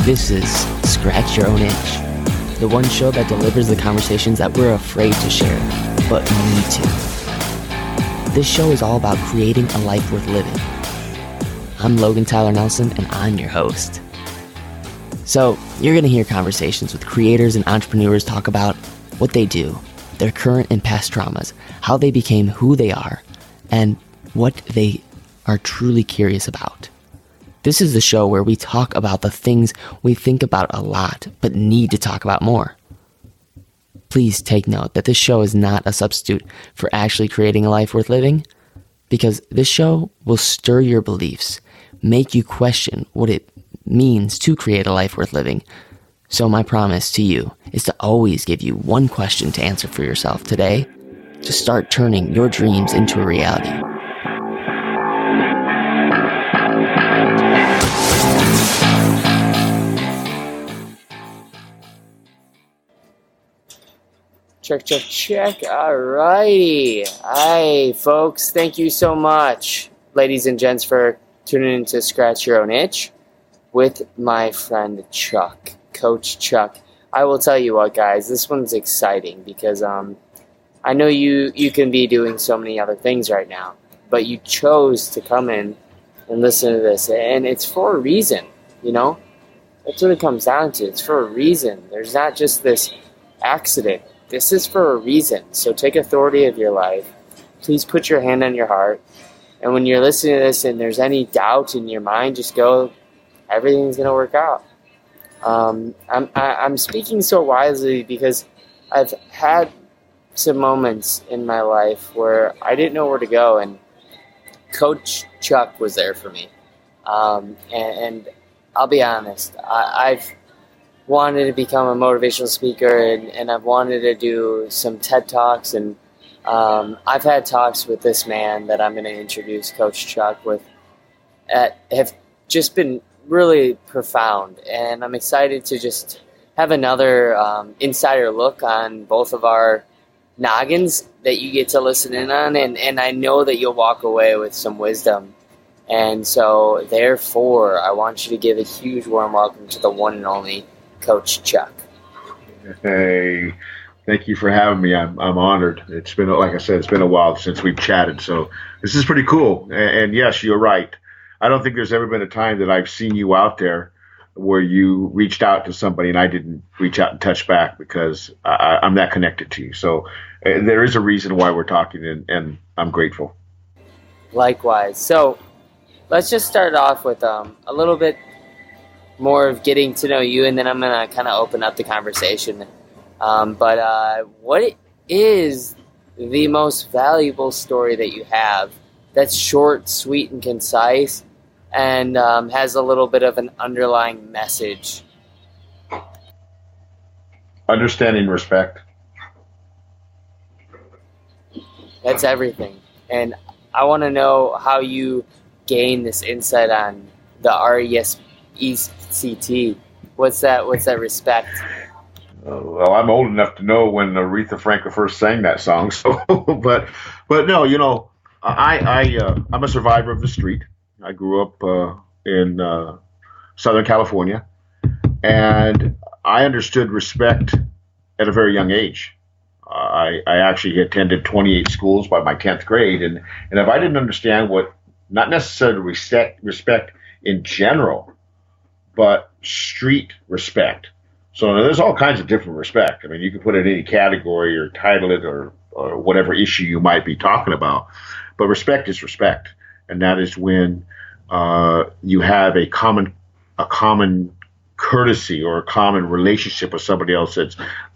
This is Scratch Your Own Itch, the one show that delivers the conversations that we're afraid to share, but need to. This show is all about creating a life worth living. I'm Logan Tyler Nelson, and I'm your host. So, you're going to hear conversations with creators and entrepreneurs talk about what they do, their current and past traumas, how they became who they are, and what they are truly curious about. This is the show where we talk about the things we think about a lot, but need to talk about more. Please take note that this show is not a substitute for actually creating a life worth living, because this show will stir your beliefs, make you question what it means to create a life worth living. So my promise to you is to always give you one question to answer for yourself today to start turning your dreams into a reality. Check. Alrighty. Hi, folks. Thank you so much, ladies and gents, for tuning in to Scratch Your Own Itch with my friend Chuck, Coach Chuck. I will tell you what, guys, this one's exciting because I know you can be doing so many other things right now, but you chose to come in and listen to this, and it's for a reason, you know? That's what it comes down to. It's for a reason. There's not just this accident. This is for a reason. So take authority of your life. Please put your hand on your heart. And when you're listening to this and there's any doubt in your mind, just go, everything's going to work out. I'm speaking so wisely because I've had some moments in my life where I didn't know where to go, and Coach Chuck was there for me. And I'll be honest, I've wanted to become a motivational speaker, and I've wanted to do some TED Talks, and I've had talks with this man that I'm going to introduce, Coach Chuck, have just been really profound, and I'm excited to just have another insider look on both of our noggins that you get to listen in on, and I know that you'll walk away with some wisdom. And so, therefore, I want you to give a huge warm welcome to the one and only Coach Chuck. Hey, thank you for having me. I'm honored. It's been, like I said, it's been a while since we've chatted, so this is pretty cool. And yes, you're right. I don't think there's ever been a time that I've seen you out there where you reached out to somebody and I didn't reach out and touch back, because I'm that connected to you. So there is a reason why we're talking, and I'm grateful. Likewise. So let's just start off with a little bit more of getting to know you, and then I'm going to kind of open up the conversation. But what is the most valuable story that you have that's short, sweet, and concise, and has a little bit of an underlying message? Understanding respect. That's everything. And I want to know how you gain this insight on the RESPECT. What's that respect? Well, I'm old enough to know when Aretha Franklin first sang that song. So, but no, you know, I'm a survivor of the street. I grew up in Southern California, and I understood respect at a very young age. I actually attended 28 schools by my 10th grade, and if I didn't understand what, not necessarily respect in general, but street respect. So there's all kinds of different respect. I mean, you can put it in any category or title it or whatever issue you might be talking about. But respect is respect. And that is when you have a common courtesy or a common relationship with somebody else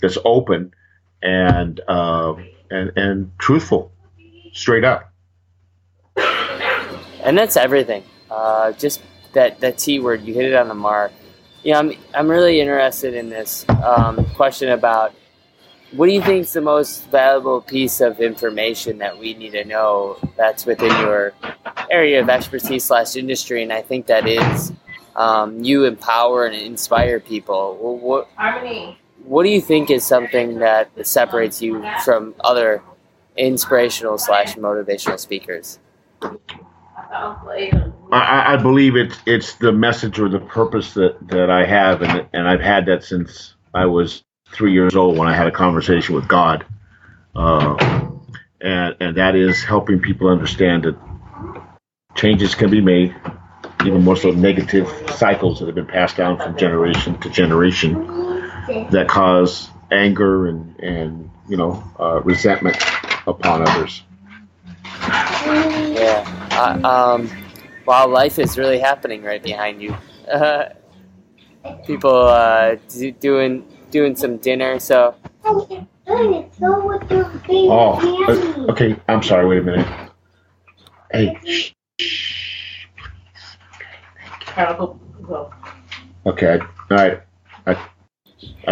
that's open and truthful, straight up. And that's everything. Just that T word, you hit it on the mark. You know, I'm really interested in this question about, what do you think is the most valuable piece of information that we need to know that's within your area of expertise / industry? And I think that is you empower and inspire people. What do you think is something that separates you from other inspirational / motivational speakers? I believe it's the message or the purpose that I have, and I've had that since I was 3 years old when I had a conversation with God, and that is helping people understand that changes can be made, even more so negative cycles that have been passed down from generation to generation that cause anger and resentment upon others. Yeah. While life is really happening right behind you. People doing some dinner, so. Oh, okay. I'm sorry. Wait a minute. Hey. Okay. All right. I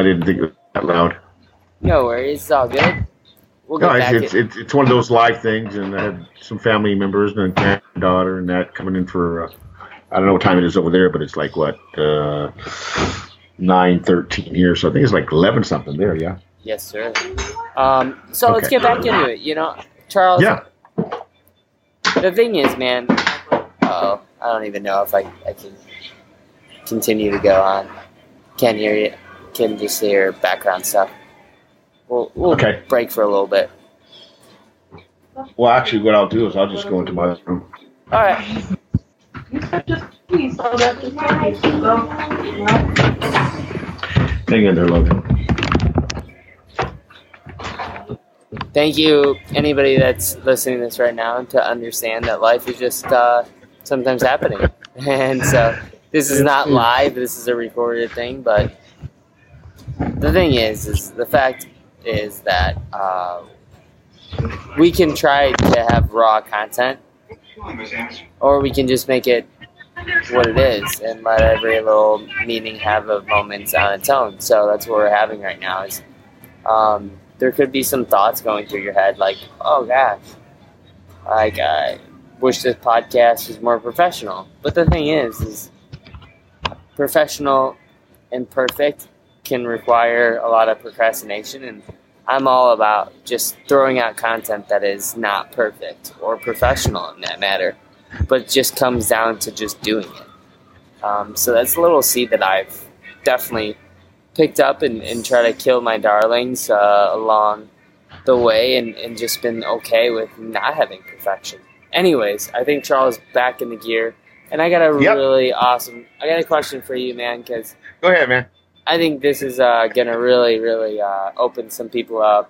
didn't think it was that loud. No worries. It's all good. We'll get back it's one of those live things, and I had some family members and a granddaughter and that coming in for. I don't know what time it is over there, but it's like what 9:13 here, so I think it's like 11 something there. Yeah. Yes, sir. So let's get back into it. Charles. Yeah. The thing is, man. I don't even know if I can continue to go on. Can't hear you. Can just hear background stuff. We'll okay. Break for a little bit. Well, actually, what I'll do is I'll just go into my room. All right. Hang in there, Logan. Thank you, anybody that's listening to this right now, to understand that life is just sometimes happening. And so this is not live. This is a recorded thing. But the thing is the fact is that we can try to have raw content, or we can just make it what it is and let every little meaning have a moment on its own. So that's what we're having right now. Is there could be some thoughts going through your head like, oh gosh, like I wish this podcast was more professional. But the thing is professional and perfect can require a lot of procrastination, and I'm all about just throwing out content that is not perfect or professional in that matter, but just comes down to just doing it. So that's a little seed that I've definitely picked up and try to kill my darlings along the way, and just been okay with not having perfection. Anyways, I think Charles back in the gear, and I got a really awesome. I got a question for you, man. Because go ahead, man. I think this is gonna really, really open some people up.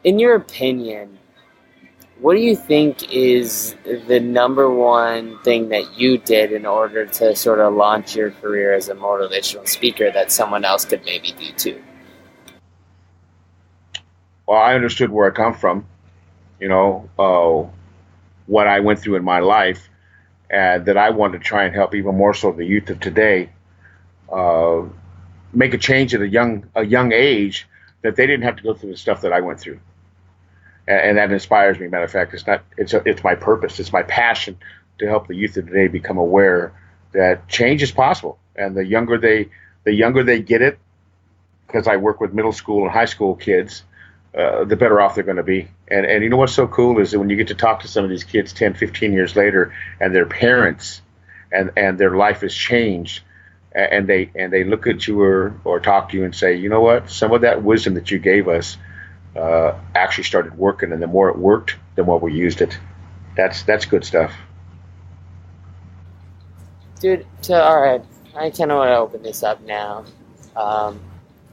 In your opinion, what do you think is the number one thing that you did in order to sort of launch your career as a motivational speaker that someone else could maybe do too? Well, I understood where I come from, what I went through in my life, and that I wanted to try and help even more so the youth of today make a change at a young age, that they didn't have to go through the stuff that I went through. And that inspires me. Matter of fact, it's my purpose. It's my passion to help the youth of today become aware that change is possible. And the younger they get it, because I work with middle school and high school kids, the better off they're going to be. And you know what's so cool is that when you get to talk to some of these kids 10, 15 years later, and their parents and their life has changed, and they look at you or talk to you and say, you know what, some of that wisdom that you gave us actually started working, and the more it worked, the more we used it. That's good stuff. Dude, all right, I kind of want to open this up now.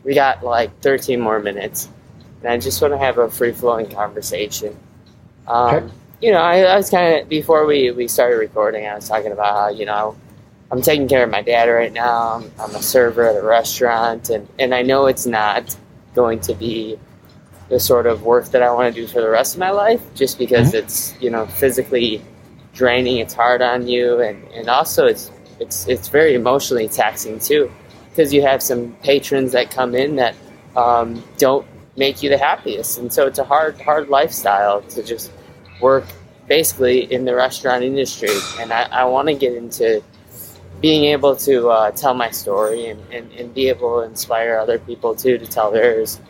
We got like 13 more minutes, and I just want to have a free-flowing conversation. Okay. I was kind of, before we started recording, I was talking about how, I'm taking care of my dad right now. I'm a server at a restaurant, and I know it's not going to be the sort of work that I want to do for the rest of my life, just because it's physically draining. It's hard on you, and also it's very emotionally taxing too, because you have some patrons that come in that don't make you the happiest, and so it's a hard lifestyle to just work basically in the restaurant industry. And I want to get into being able to tell my story and be able to inspire other people too to tell theirs.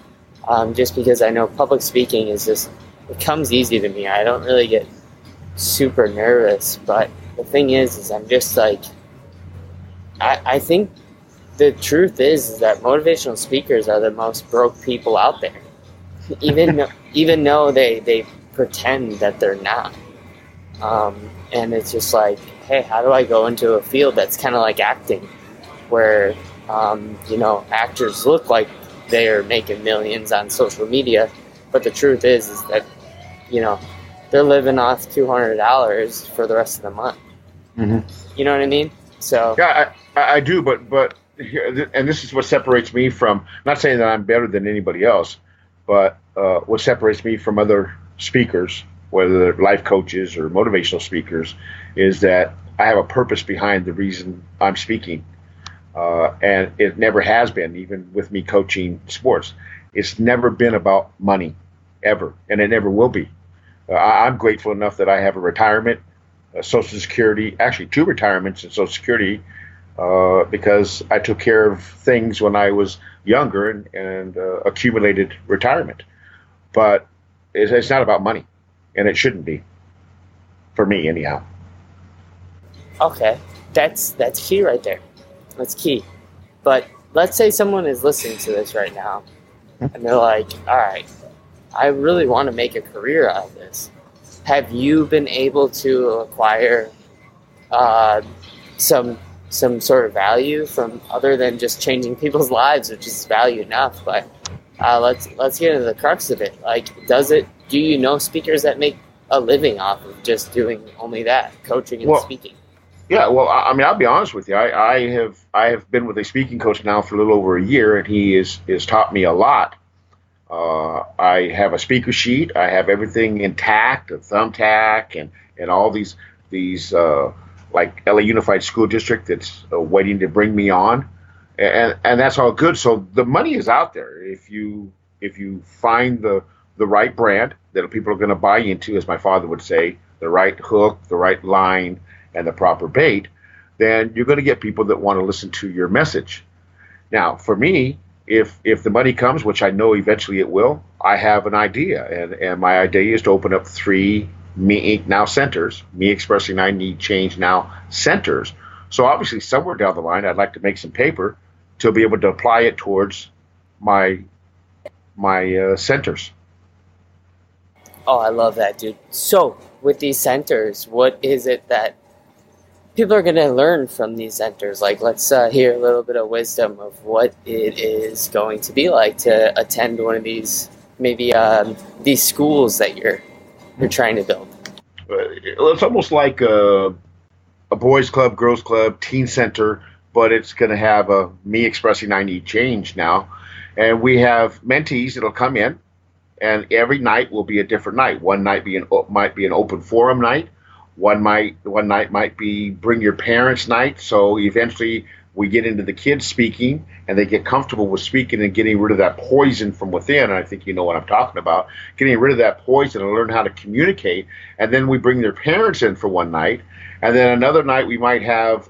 Just because I know public speaking is just, it comes easy to me. I don't really get super nervous, but the thing is I'm just like, I think the truth is that motivational speakers are the most broke people out there, even though they pretend that they're not. And it's just like, hey, how do I go into a field that's kind of like acting, where actors look like they're making millions on social media, but the truth is that they're living off $200 for the rest of the month. Mm-hmm. You know what I mean? So yeah, I do, but here, and this is what separates me from, not saying that I'm better than anybody else, but what separates me from other speakers, whether they're life coaches or motivational speakers, is that I have a purpose behind the reason I'm speaking. And it never has been, even with me coaching sports. It's never been about money, ever, and it never will be. I'm grateful enough that I have a retirement, Social Security, actually 2 retirements and Social Security, because I took care of things when I was younger and accumulated retirement. But it's not about money, and it shouldn't be, for me anyhow. Okay, that's key right there. That's key. But let's say someone is listening to this right now, and they're like, all right, I really want to make a career out of this. Have you been able to acquire some sort of value from, other than just changing people's lives, which is value enough? But let's get into the crux of it. Like, do you know speakers that make a living off of just doing only that, coaching and speaking? Yeah, well, I mean, I'll be honest with you. I have been with a speaking coach now for a little over a year, and he has taught me a lot. I have a speaker sheet. I have everything intact, a thumbtack, and all these like LA Unified School District that's waiting to bring me on, and that's all good. So the money is out there if you find the right brand that people are going to buy into, as my father would say, the right hook, the right line, and the proper bait. Then you're going to get people that want to listen to your message. Now, for me, if the money comes, which I know eventually it will, I have an idea, and my idea is to open up 3 Me Inc. Now centers, Me Expressing I Need Change Now centers. So obviously somewhere down the line, I'd like to make some paper to be able to apply it towards my centers. Oh, I love that, dude. So with these centers, what is it that people are going to learn from these centers? Like, let's hear a little bit of wisdom of what it is going to be like to attend one of these, maybe these schools that you're trying to build. It's almost like a boys club, girls club, teen center, but it's going to have a Me Expressing I Need Change now. And we have mentees that'll come in, and every night will be a different night. One night might be an open forum night. One night might be bring your parents night. So eventually we get into the kids speaking, and they get comfortable with speaking and getting rid of that poison from within. And I think you know what I'm talking about. Getting rid of that poison and learn how to communicate. And then we bring their parents in for one night. And then another night we might have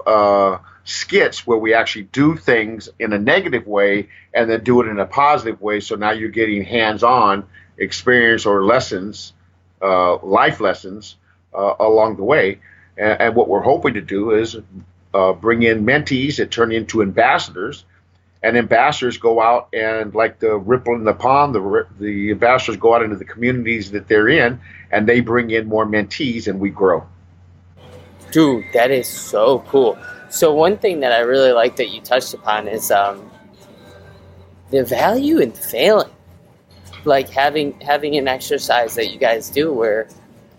skits where we actually do things in a negative way and then do it in a positive way. So now you're getting hands-on experience or lessons, life lessons, along the way. And what we're hoping to do is bring in mentees that turn into ambassadors, and ambassadors go out and, like the ripple in the pond, the ambassadors go out into the communities that they're in, and they bring in more mentees, and we grow. Dude, that is so cool. So one thing that I really like that you touched upon is the value in failing. Like having an exercise that you guys do where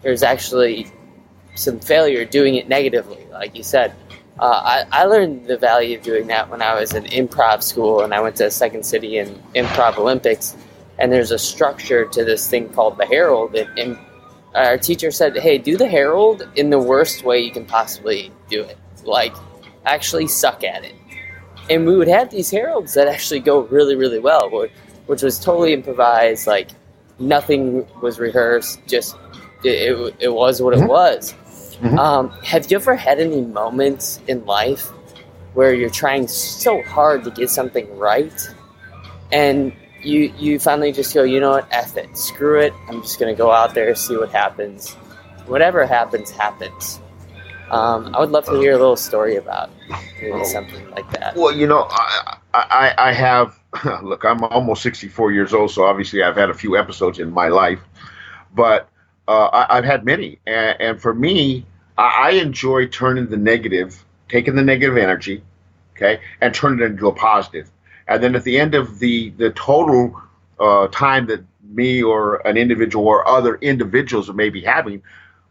there's actually some failure, doing it negatively, like you said. I learned the value of doing that when I was in improv school, and I went to Second City and Improv Olympics, and there's a structure to this thing called the Herald, and our teacher said, hey, do the Herald in the worst way you can possibly do it. Like, actually suck at it. And we would have these Heralds that actually go really, really well, which was totally improvised, like nothing was rehearsed, just it was what it was. Mm-hmm. Have you ever had any moments in life where you're trying so hard to get something right, and you finally just go, you know what, F it, screw it, I'm just going to go out there, see what happens, whatever happens, happens. I would love to hear a little story about maybe something like that. Well, I have, look, I'm almost 64 years old, so obviously I've had a few episodes in my life, but I've had many. And for me, I enjoy turning the negative, taking the negative energy, okay, and turning it into a positive. And then at the end of the total time that me or an individual or other individuals may be having,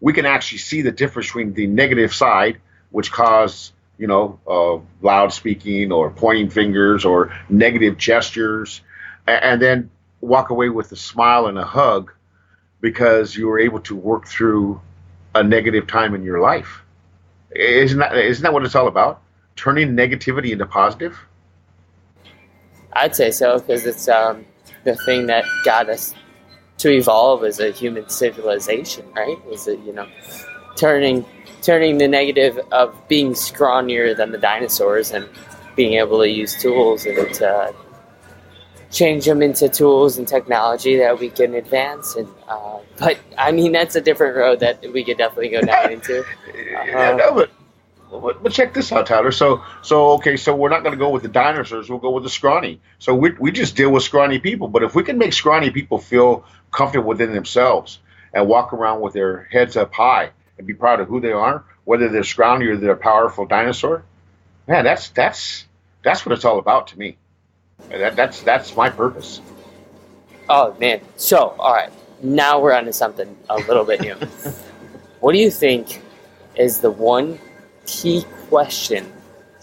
we can actually see the difference between the negative side, which cause loud speaking or pointing fingers or negative gestures, and then walk away with a smile and a hug because you were able to work through a negative time in your life. Isn't that what it's all about? Turning negativity into positive? I'd say so, because it's the thing that got us to evolve as a human civilization, right? Was it, turning the negative of being scrawnier than the dinosaurs and being able to use tools and to change them into tools and technology that we can advance. And but I mean, that's a different road that we could definitely go down into. But check this out, Tyler. So we're not going to go with the dinosaurs. We'll go with the scrawny. So we just deal with scrawny people. But if we can make scrawny people feel comfortable within themselves and walk around with their heads up high and be proud of who they are, whether they're scrawny or they're a powerful dinosaur, man, that's what it's all about to me. That's my purpose. Oh man. So all right, now we're onto something a little bit new. What do you think is the one key question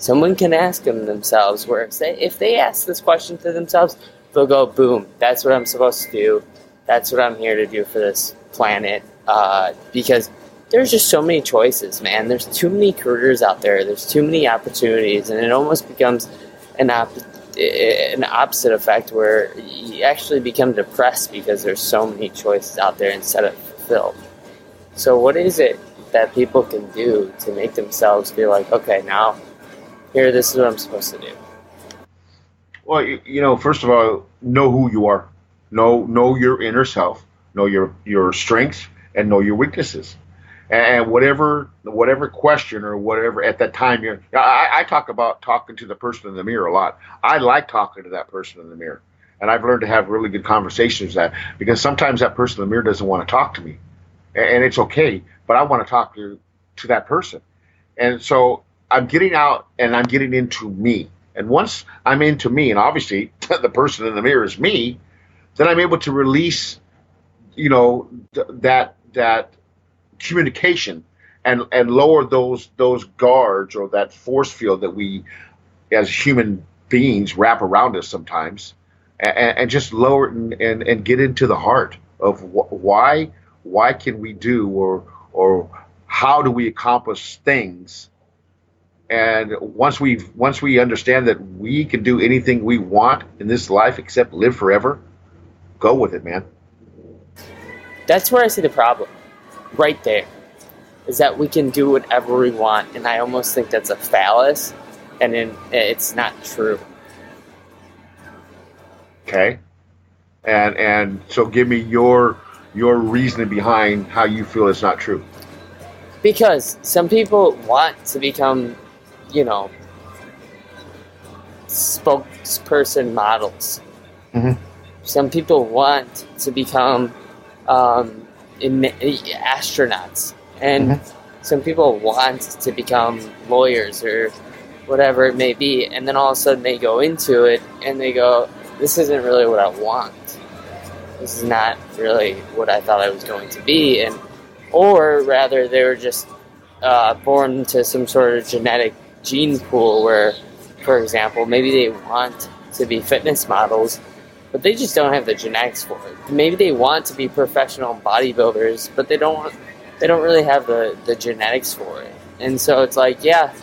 someone can ask themselves, where if they ask this question to themselves, they'll go, boom, that's what I'm supposed to do. That's what I'm here to do for this planet. Because there's just so many choices, man. There's too many careers out there. There's too many opportunities, and it almost becomes an opposite effect where you actually become depressed because there's so many choices out there instead of fulfilled. So what is it that people can do to make themselves feel like, okay, now this is what I'm supposed to do? Well, first of all, know who you are. Know your inner self. Know your strengths and know your weaknesses. And whatever question or whatever at that time I talk about talking to the person in the mirror a lot. I like talking to that person in the mirror, and I've learned to have really good conversations because sometimes that person in the mirror doesn't want to talk to me, and it's okay. But I want to talk to that person, and so I'm getting out and I'm getting into me. And once I'm into me, and obviously the person in the mirror is me, then I'm able to release, that communication and lower those guards or that force field that we as human beings wrap around us sometimes, and just lower it and get into the heart of why can we do or how do we accomplish things. And once we understand that we can do anything we want in this life except live forever, go with it, man. That's where I see the problem. Right there. Is that we can do whatever we want, and I almost think that's a fallacy, and it's not true. Okay. And so give me your reasoning behind how you feel it's not true. Because some people want to become, spokesperson models. Mm-hmm. Some people want to become astronauts, and mm-hmm. some people want to become lawyers or whatever it may be, and then all of a sudden they go into it and they go, this isn't really what I want. This is not really what I thought I was going to be. Or rather, they were just born into some sort of genetic gene pool where, for example, maybe they want to be fitness models, but they just don't have the genetics for it. Maybe they want to be professional bodybuilders, but they don't really have the genetics for it. And so it's like, yeah,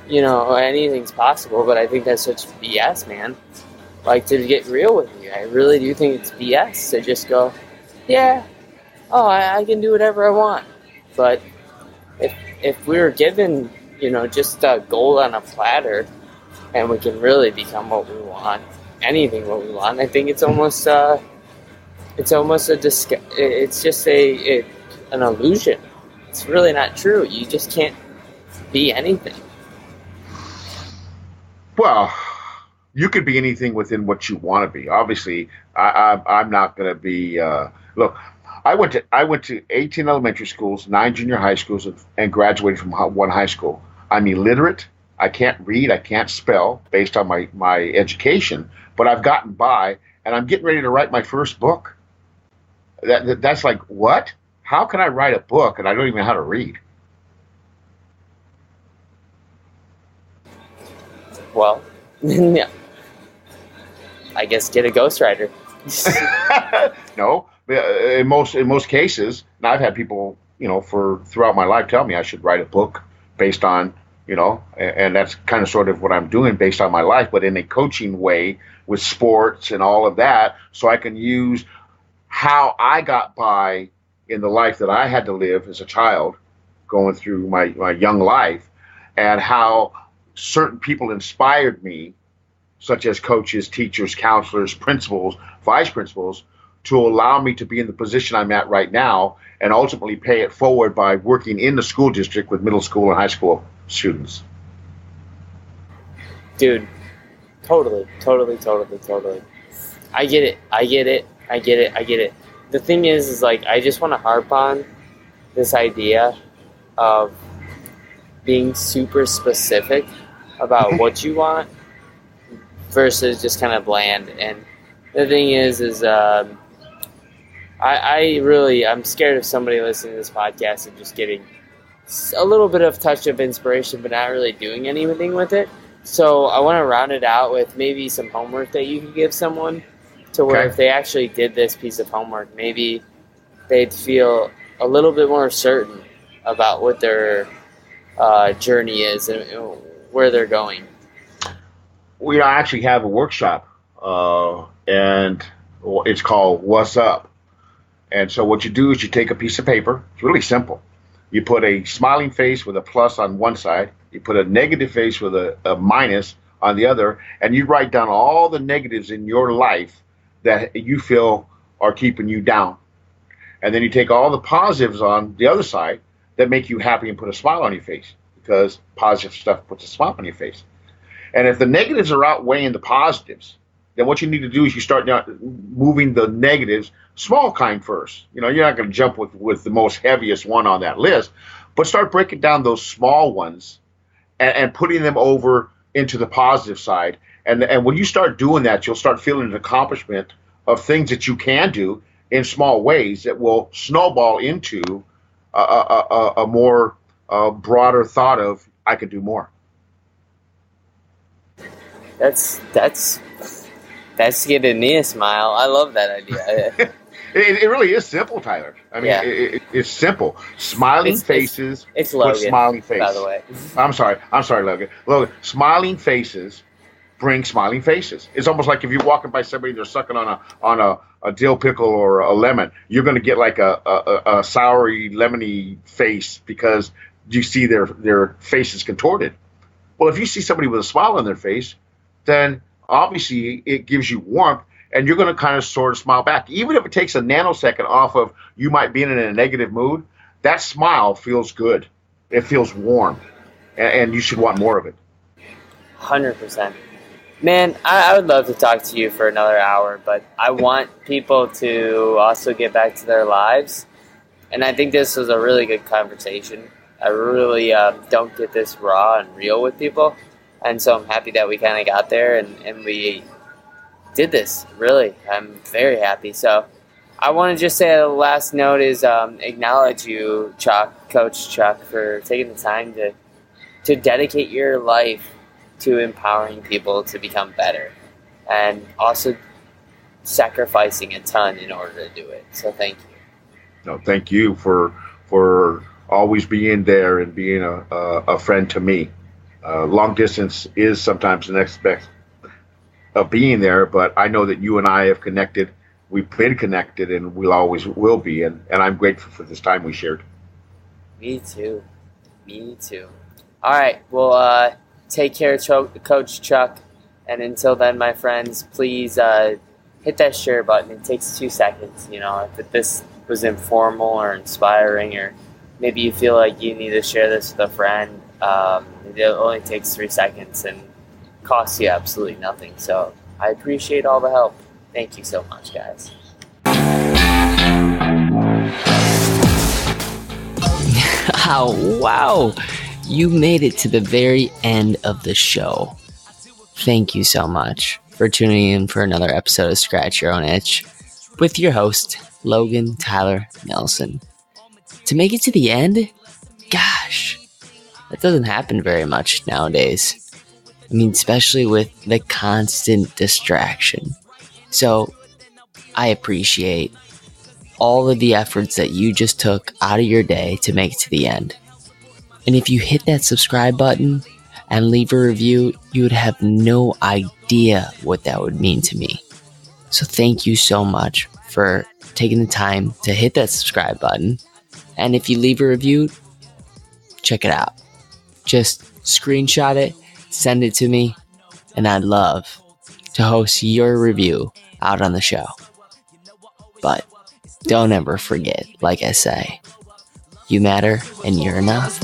anything's possible, but I think that's such BS, man. Like, to get real with you, I really do think it's BS to just go, yeah, I can do whatever I want. But if we were given, just a gold on a platter, and we can really become what we want, anything what we want, I think it's almost an illusion. it's really not true. You just can't be anything. Well, you could be anything within what you want to be. Obviously, I'm not going to be. Look, I went to 18 elementary schools, 9 junior high schools, and graduated from one high school. I'm illiterate. I can't read. I can't spell based on my education, but I've gotten by, and I'm getting ready to write my first book. That's like, what? How can I write a book and I don't even know how to read? Well, yeah. I guess get a ghostwriter. No, in most cases, and I've had people, for throughout my life tell me I should write a book based on, and that's kind of sort of what I'm doing based on my life, but in a coaching way with sports and all of that, so I can use how I got by in the life that I had to live as a child, going through my young life, and how certain people inspired me, such as coaches, teachers, counselors, principals, vice principals, to allow me to be in the position I'm at right now, and ultimately pay it forward by working in the school district with middle school and high school students. Dude, totally. I get it. The thing is like, I just want to harp on this idea of being super specific about what you want versus just kind of bland. And the thing is I'm scared of somebody listening to this podcast and just getting a little bit of touch of inspiration, but not really doing anything with it. So I want to round it out with maybe some homework that you could give someone, to where if they actually did this piece of homework, maybe they'd feel a little bit more certain about what their journey is and where they're going. We actually have a workshop, and it's called What's Up. And so what you do is you take a piece of paper. It's really simple. You put a smiling face with a plus on one side. You put a negative face with a minus on the other. And you write down all the negatives in your life that you feel are keeping you down. And then you take all the positives on the other side that make you happy and put a smile on your face, because positive stuff puts a smile on your face. And if the negatives are outweighing the positives, then what you need to do is you start moving the negatives, small kind first. You're not going to jump with the most heaviest one on that list, but start breaking down those small ones and putting them over into the positive side. And when you start doing that, you'll start feeling an accomplishment of things that you can do in small ways that will snowball into a more broader thought of, I could do more. That's giving me a smile. I love that idea. It really is simple, Tyler. I mean, it's simple. Smiling faces. It's Logan, with smiling face. By the way. I'm sorry, Logan. Logan, smiling faces bring smiling faces. It's almost like if you're walking by somebody, they're sucking on a dill pickle or a lemon, you're going to get like a soury, lemony face because you see their faces contorted. Well, if you see somebody with a smile on their face, then obviously it gives you warmth, and you're going to kind of sort of smile back. Even if it takes a nanosecond off of you might be in a negative mood, that smile feels good. It feels warm, and you should want more of it. 100%. Man, I would love to talk to you for another hour, but I want people to also get back to their lives. And I think this was a really good conversation. I really don't get this raw and real with people. And so I'm happy that we kind of got there and we did this. Really, I'm very happy. So I want to just say the last note is acknowledge you, Coach Chuck, for taking the time to dedicate your life to empowering people to become better, and also sacrificing a ton in order to do it. So thank you. No, thank you for always being there and being a friend to me. Long distance is sometimes the next best of being there, but I know that you and I have connected. We've been connected, and we'll always will be. And I'm grateful for this time we shared. Me too. All right. Well, take care, Coach Chuck. And until then, my friends, please hit that share button. It takes 2 seconds. If this was informal or inspiring or maybe you feel like you need to share this with a friend. It only takes 3 seconds and costs you absolutely nothing. So I appreciate all the help. Thank you so much, guys. Oh, wow. You made it to the very end of the show. Thank you so much for tuning in for another episode of Scratch Your Own Itch with your host, Logan Tyler Nelson. To make it to the end, gosh, that doesn't happen very much nowadays. I mean, especially with the constant distraction. So I appreciate all of the efforts that you just took out of your day to make it to the end. And if you hit that subscribe button and leave a review, you would have no idea what that would mean to me. So thank you so much for taking the time to hit that subscribe button. And if you leave a review, check it out. Just screenshot it, send it to me, and I'd love to host your review out on the show. But don't ever forget, like I say, you matter and you're enough.